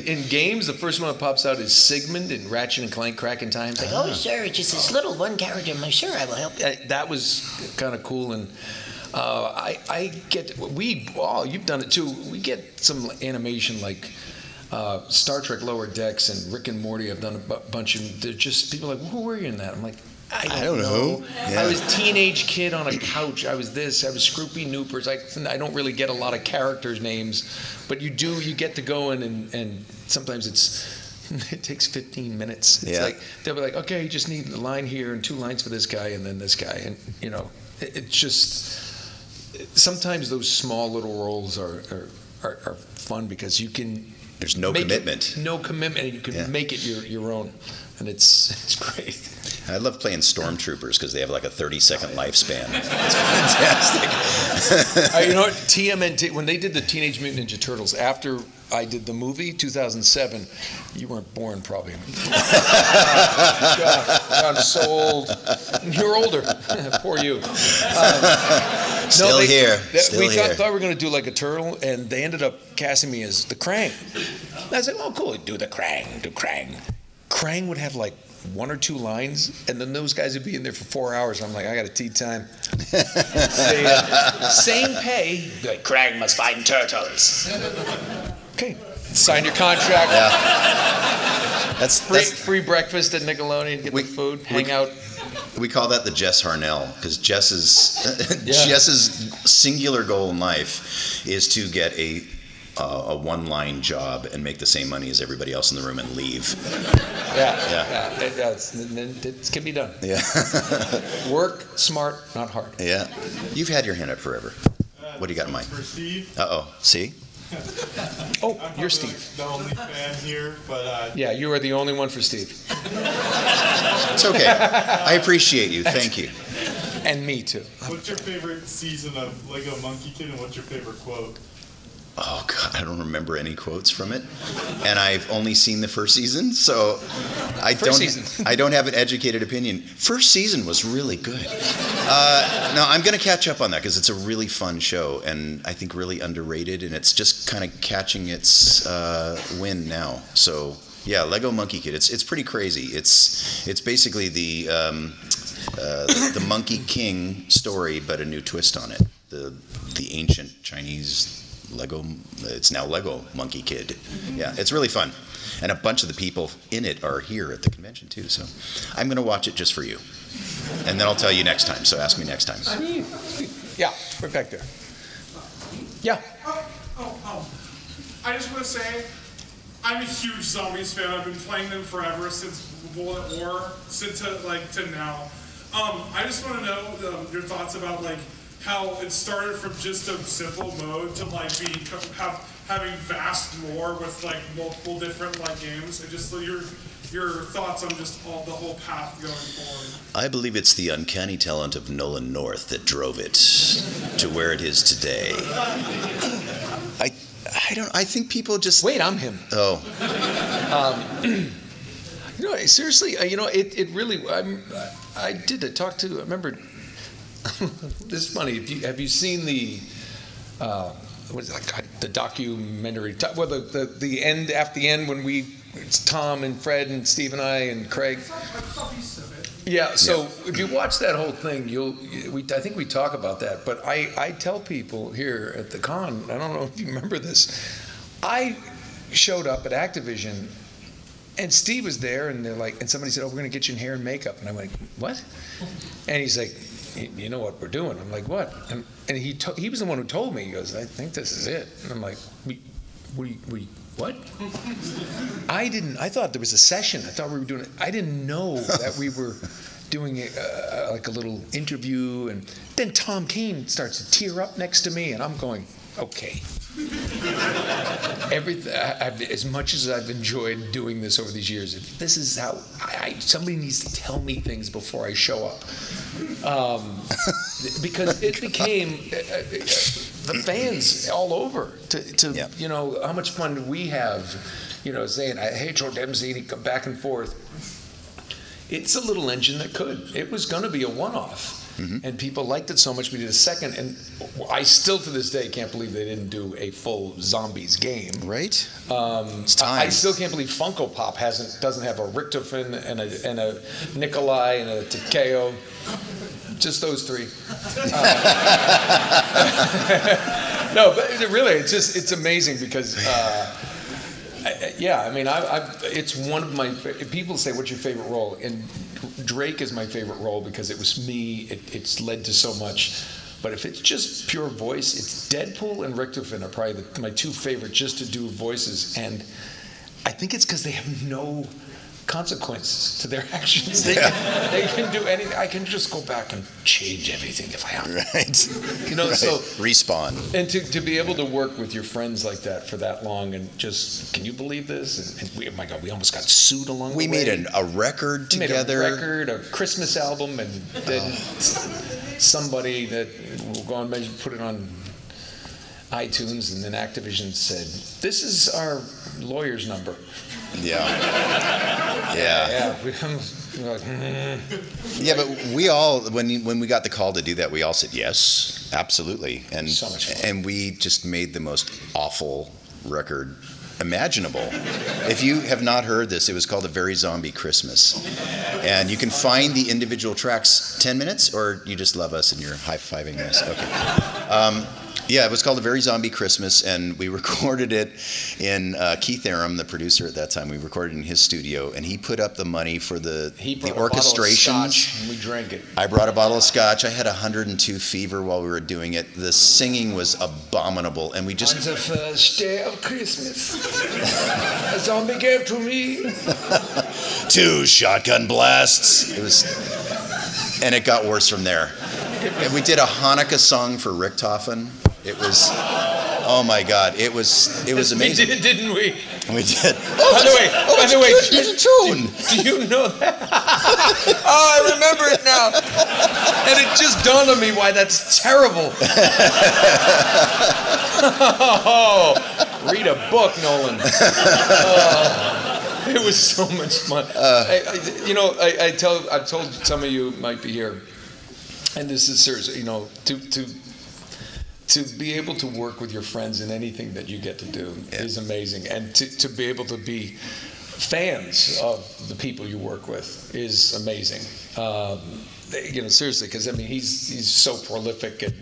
In games, the first one that pops out is Sigmund in Ratchet and Clank Cracking Time. It's like, Oh, sir, it's just this little one character. I'm sure I will help you. That was kind of cool, and you've done it too. We get some animation like Star Trek Lower Decks and Rick and Morty. I've done a bunch of. They're just people are like, who were you in that? I'm like, I don't know. Yeah. I was a teenage kid on a couch. I was this. I was Scroopy Noopers. I don't really get a lot of characters' names, but you do. You get to go in, and sometimes it takes 15 minutes. It's like they'll be like, okay, you just need a line here and 2 lines for this guy and then this guy, and it's just sometimes those small little roles are fun because you can. There's no commitment. No commitment, and you can make it your own, and it's great. I love playing stormtroopers because they have like a 30-second lifespan. It's fantastic. You know what? TMNT, when they did the Teenage Mutant Ninja Turtles, after I did the movie, 2007, you weren't born probably. God, I'm so old. You're older. Poor you. Still here. We thought we were going to do like a turtle, and they ended up casting me as the Krang. And I was like, oh, cool, do the Krang, do Krang. Krang would have like 1 or 2 lines, and then those guys would be in there for 4 hours. I'm like, I got a tea time. Same pay. Like, Krang must find turtles. Okay, sign your contract. Yeah. That's free breakfast at Nickelodeon. Get the food. Hang out. We call that the Jess Harnell, because Jess's singular goal in life is to get a one-line job and make the same money as everybody else in the room and leave. It can be done. Yeah. Work smart, not hard. Yeah. You've had your hand up forever. What do you got in mind? For Steve. Uh-oh. See? Oh, you're Steve. The only fan here, but yeah, you are the only one for Steve. It's okay. I appreciate you. Thank you. And me too. What's your favorite season of Lego Monkey Kid, and what's your favorite quote? Oh God, I don't remember any quotes from it, and I've only seen the first season, so I don't have an educated opinion. First season was really good. No, I'm going to catch up on that because it's a really fun show, and I think really underrated, and it's just kind of catching its wind now. So yeah, Lego Monkey Kid. It's pretty crazy. It's basically the Monkey King story, but a new twist on it. The ancient Chinese Lego, it's now Lego Monkey Kid. Yeah, it's really fun. And a bunch of the people in it are here at the convention too, so I'm going to watch it just for you. And then I'll tell you next time, so ask me next time. Yeah, right back there. Yeah. I just want to say, I'm a huge Zombies fan. I've been playing them forever, since World at War, to now. I just want to know your thoughts about how it started from just a simple mode to having vast lore with multiple different games, and just your thoughts on just the whole path going forward. I believe it's the uncanny talent of Nolan North that drove it to where it is today. I think people just wait. I'm him. Oh. You know, seriously, it really. I remember. This is funny. Have you seen the? What is it, like the documentary? Well, the end after the end when it's Tom and Fred and Steve and I and Craig. Yeah. So if you watch that whole thing, I think we talk about that. But I tell people here at the con, I don't know if you remember this. I showed up at Activision, and Steve was there, and and somebody said, "Oh, we're going to get you in hair and makeup," and I'm like, "What?" And he's like, "You know what we're doing?" I'm like, "What?" And he was the one who told me. He goes, "I think this is it." And I'm like, what? I thought there was a session. I thought we were doing it. I didn't know that we were doing like a little interview. And then Tom Kane starts to tear up next to me, and I'm going, okay. Everything. As much as I've enjoyed doing this over these years, this is how somebody needs to tell me things before I show up, because it became the fans all over to you know, how much fun do we have, you know, saying I hate Joe Dempsey, and he come back and forth. It's a little engine that could. It was going to be a one-off. And people liked it so much we did a second, and I still to this day can't believe they didn't do a full zombies game. Right? It's time. I still can't believe Funko Pop doesn't have a Richtofen and a Nikolai and a Takeo. Just those three. No, but really, it's amazing because. Yeah, I mean, it's one of my. People say, "What's your favorite role?" And Drake is my favorite role because it was me. It's led to so much. But if it's just pure voice, it's Deadpool and Richtofen are probably my two favorite just to do voices. And I think it's because they have no consequences to their actions. They can do anything. I can just go back and change everything if I have. Right. You know, right. so respawn. And to be able to work with your friends like that for that long, and just, can you believe this? And we, oh my God, we almost got sued along the way. We made a record together. We made a record, a Christmas album, and then somebody that will go and put it on iTunes, and then Activision said, "This is our lawyer's number." Yeah. We're like, Yeah, but we all, when we got the call to do that, we all said yes, absolutely, and so much fun. And we just made the most awful record imaginable. If you have not heard this, it was called A Very Zombie Christmas, and you can find the individual tracks. 10 minutes, or you just love us and you're high-fiving us. Okay. Yeah, it was called A Very Zombie Christmas, and we recorded it in Keith Aram, the producer at that time. We recorded in his studio, and he put up the money for the orchestration. A bottle of scotch, and we drank it. I brought a bottle of scotch. I had 102 fever while we were doing it. The singing was abominable, and we just... On the first day of Christmas, a zombie gave to me 2 shotgun blasts. It was... And it got worse from there. And we did a Hanukkah song for Richtofen. It was, oh my God, it was amazing. We did, didn't we? We did. By the way, tune. Do you know that? Oh, I remember it now. And it just dawned on me why that's terrible. Oh, read a book, Nolan. It was so much fun. I've told some of you might be here, and this is serious. You know, to be able to work with your friends in anything that you get to do is amazing, and to be able to be fans of the people you work with is amazing. Seriously, because I mean, he's so prolific, and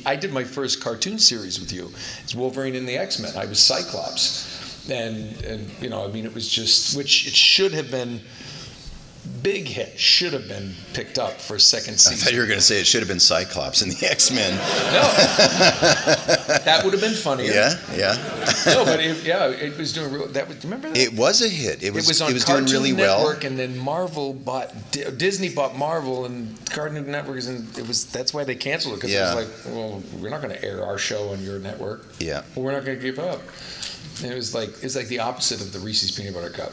I did my first cartoon series with you. It's Wolverine and the X-Men. I was Cyclops. And I mean, it was just, which it should have been, big hit, should have been picked up for a second season. I thought you were going to say it should have been Cyclops and the X-Men. No, that would have been funnier. Yeah. No, but it was doing real. Remember that? It was a hit. It was on doing really Network, well. and then Disney bought Marvel, and Cartoon Network, and that's why they canceled it, because it was like, well, we're not going to air our show on your network. Yeah. Well, we're not going to give up. And it was like the opposite of the Reese's peanut butter cup.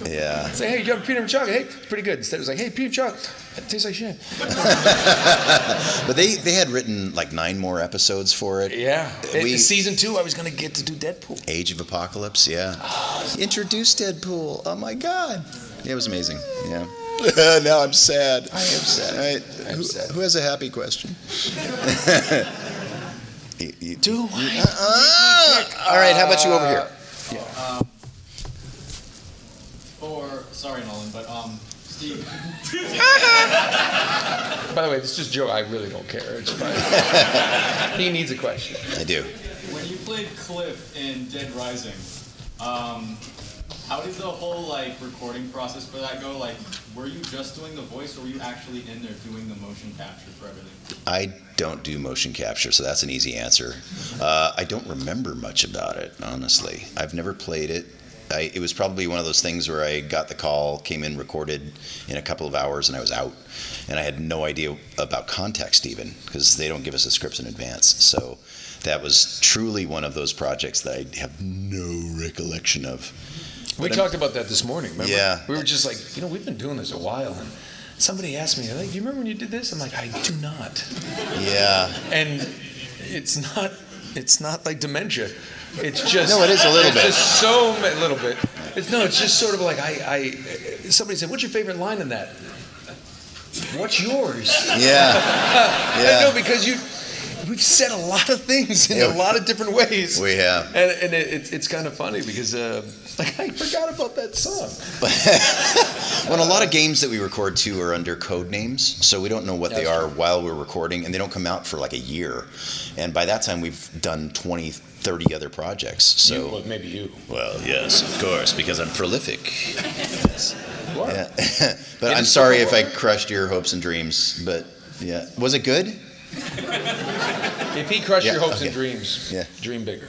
Yeah. Say, hey, you got peanut butter chocolate? Hey, pretty good. Instead, it was like, hey, peanut chocolate. It tastes like shit. But they had written like 9 more episodes for it. Yeah. Season 2, I was going to get to do Deadpool. Age of Apocalypse, yeah. Introduce Deadpool. Oh my God. it was amazing. Yeah. Now I'm sad. I am sad. Right. Who has a happy question? All right. How about you over here? Sorry, Nolan, but Steve. By the way, this is just Joe. I really don't care. It's fine. He needs a question. I do. When you played Cliff in Dead Rising, how did the whole recording process for that go? Were you just doing the voice, or were you actually in there doing the motion capture for everything? I don't do motion capture, so that's an easy answer. I don't remember much about it, honestly. I've never played it. It was probably one of those things where I got the call, came in, recorded in a couple of hours, and I was out. And I had no idea about context even, because they don't give us the scripts in advance. So that was truly one of those projects that I have no recollection of. We talked about that this morning, remember? Yeah. We were just like, we've been doing this a while, and somebody asked me, do you remember when you did this? I'm like, I do not. Yeah. And it's not like dementia. It's just no, it is a little bit. It's just so a little bit. It's just sort of like somebody said, what's your favorite line in that? What's yours? Yeah. I know, because we've said a lot of things in a lot of different ways. We have. And it's kind of funny because I forgot about that song. Well, a lot of games that we record too are under code names, so we don't know what they are while we're recording, and they don't come out for a year. And by that time, we've done 20, 30 other projects. So well, maybe you. Well, yes, of course, because I'm prolific. What? Yeah. But I'm sorry if I crushed your hopes and dreams. But yeah, was it good? If he crushed your hopes and dreams, dream bigger.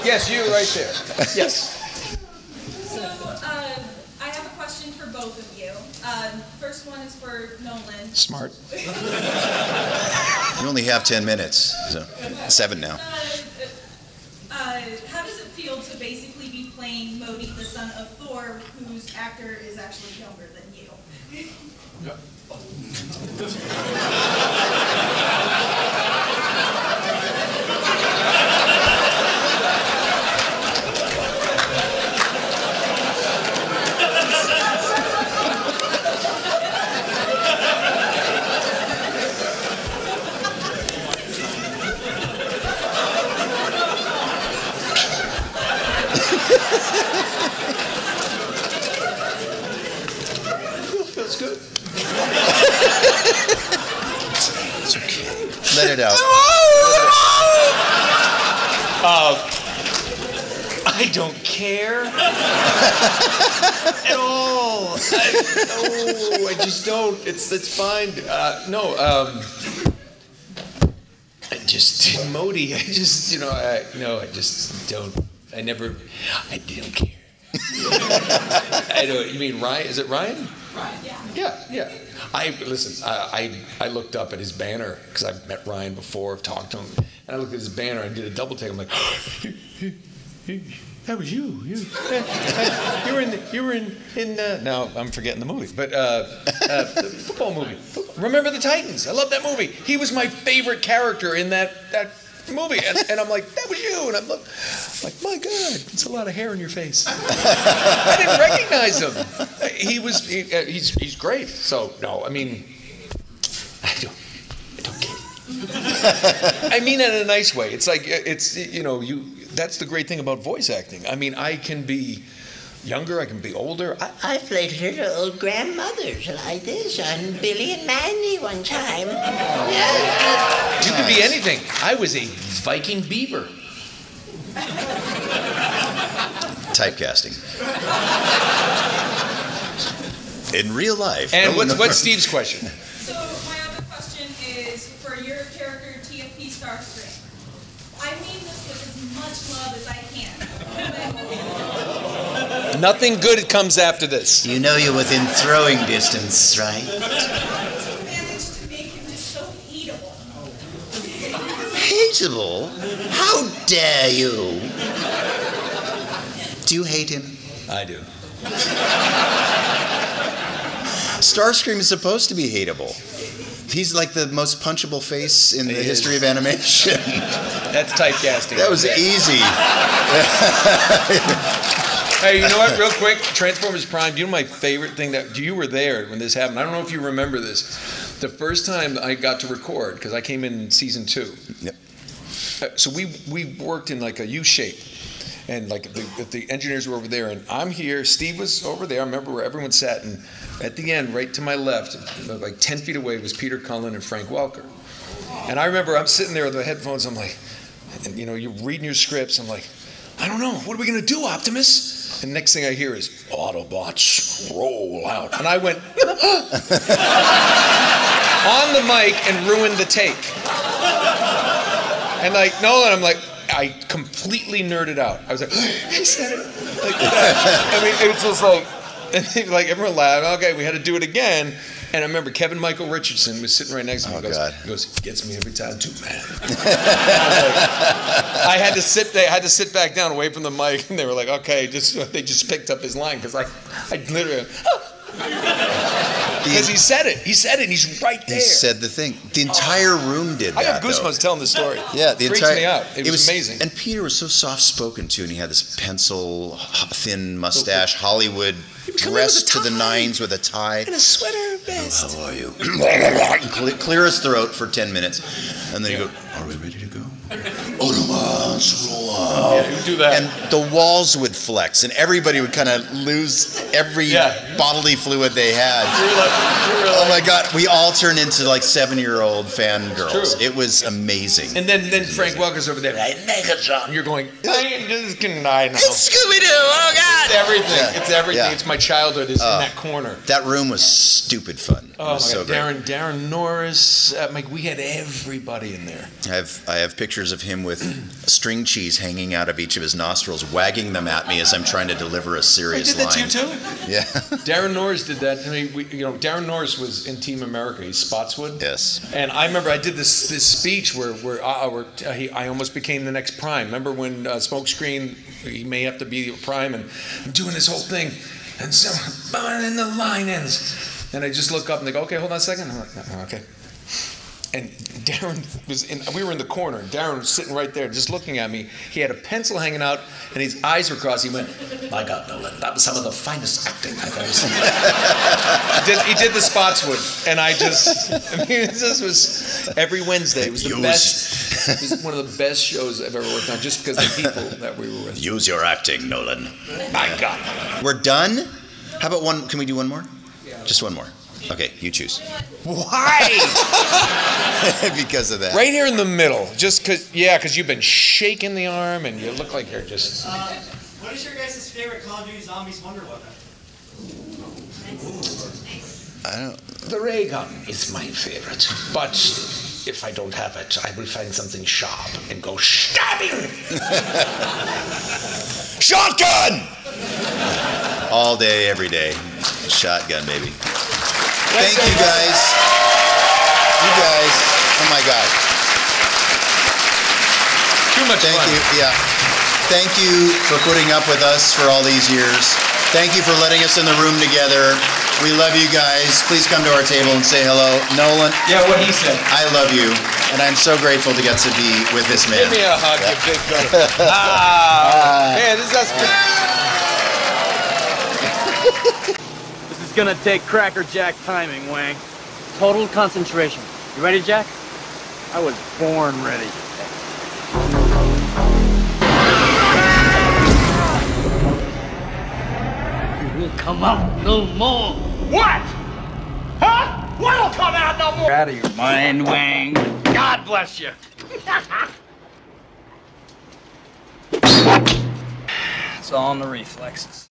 Yes, you right there. Yes. So, I have a question for both of you. First one is for Nolan. Smart. You only have 10 minutes, so 7 now. How does it feel to basically be playing Modi, the son of Thor, whose actor is actually younger than you? Feels good. It's okay. Let it out. I don't care at all. I just don't. It's fine. I just Modi. I just I just don't. I didn't care. I don't. You mean Ryan? Is it Ryan? Ryan. Yeah. I looked up at his banner because I've met Ryan before, I've talked to him, and I looked at his banner. I did a double take. I'm like, that was you. You were in. Now I'm forgetting the movie, but the football movie. Remember the Titans? I love that movie. He was my favorite character in that movie, and I'm like, that was you, and I'm like, my God, it's a lot of hair in your face. I didn't recognize him. He's great. So no, I mean, I don't get it. I mean that in a nice way. It's like that's the great thing about voice acting. I mean, I can be younger, I can be older. I played little old grandmothers like this on Billy and Mandy one time. You could be anything. I was a Viking beaver. Typecasting. In real life. And what's Steve's question? So my other question is for your character TFP Starscream. I mean this with as much love as I can. Nothing good comes after this. You know you're within throwing distance, right? Managed to make him just so hateable. Hateable? How dare you? Do you hate him? I do. Starscream is supposed to be hateable. He's like the most punchable face in the history of animation. That's typecasting. That was easy. Hey, you know what? Real quick, Transformers Prime. Do you know my favorite thing you were there when this happened? I don't know if you remember this. The first time I got to record, because I came in season 2. Yep. So we worked in like a U shape, and like the engineers were over there, and I'm here. Steve was over there. I remember where everyone sat, and at the end, right to my left, like 10 feet away, was Peter Cullen and Frank Welker. And I remember I'm sitting there with the headphones. I'm like, and you know, you're reading your scripts. I'm like, I don't know. What are we gonna do, Optimus? And next thing I hear is Autobots roll out, and I went on the mic and ruined the take. And like Nolan, I'm like, I completely nerded out. I was like, he said it like that. I mean, it was just like, and like everyone laughed. Okay, we had to do it again. And I remember Kevin Michael Richardson was sitting right next to me. He goes, gets me every time too, man. I had to sit there. I had to sit back down away from the mic, and they were like, okay, they just picked up his line because I literally. Because he said it. He said it. And he's right there. He said the thing. The entire room did that. I have goosebumps telling the story. Yeah, the freaks entire. me out. It was amazing. And Peter was so soft spoken too, and he had this pencil, thin mustache, Hollywood, dressed to the nines with a tie and a sweater vest. How are you? Clear his throat for 10 minutes, and then you go, "Are we ready to go?" Autobots roll out. Yeah, you do that. And the walls would flex, and everybody would kind of lose every bodily fluid they had. Oh my God, we all turned into like 7-year-old fangirls. It was amazing. And then Frank Welker's over there. Right, Megatron. You're going, I know. It's Scooby-Doo. Oh God. It's everything. Yeah. It's everything. Yeah. It's my childhood is in that corner. That room was stupid fun. Oh my so God, Darren Norris. We had everybody in there. I have pictures of him with string cheese hanging out of each of his nostrils, wagging them at me as I'm trying to deliver a serious line. I did that to you too? Yeah. Darren Norris did that. I mean, Darren Norris was in Team America. He's Spotswood. Yes. And I remember I did this speech where I almost became the next Prime. Remember when Smokescreen, he may have to be Prime, and I'm doing this whole thing, and so and the line ends, and I just look up and they go, okay, hold on a second. I'm like, okay. And Darren we were in the corner, and Darren was sitting right there just looking at me. He had a pencil hanging out, and his eyes were crossed. He went, my God, Nolan, that was some of the finest acting I've ever seen. He did the Spotswood, and it just was every Wednesday. It was the best. It was one of the best shows I've ever worked on, just because of the people that we were with. Use your acting, Nolan. My God. We're done? How about one? Can we do one more? Yeah. Just one more. Okay, you choose. Why? Because of that. Right here in the middle. Just because you've been shaking the arm and you look like you're just. What is your guys' favorite Call of Duty Zombies wonder weapon? The ray gun is my favorite, but if I don't have it, I will find something sharp and go stabbing. Shotgun! All day, every day. Shotgun, baby. Thank you guys. You guys. Oh my God. Too much fun. Thank you. Yeah. Thank you for putting up with us for all these years. Thank you for letting us in the room together. We love you guys. Please come to our table and say hello. Nolan. Yeah, what he said. I love you. And I'm so grateful to get to be with this man. Give me a hug, you big brother. Man, this is us. This is gonna take Cracker Jack timing, Wang. Total concentration. You ready, Jack? I was born ready. You will come out no more. What? Huh? What'll come out no more? You're out of your mind, Wang. God bless you. It's all in the reflexes.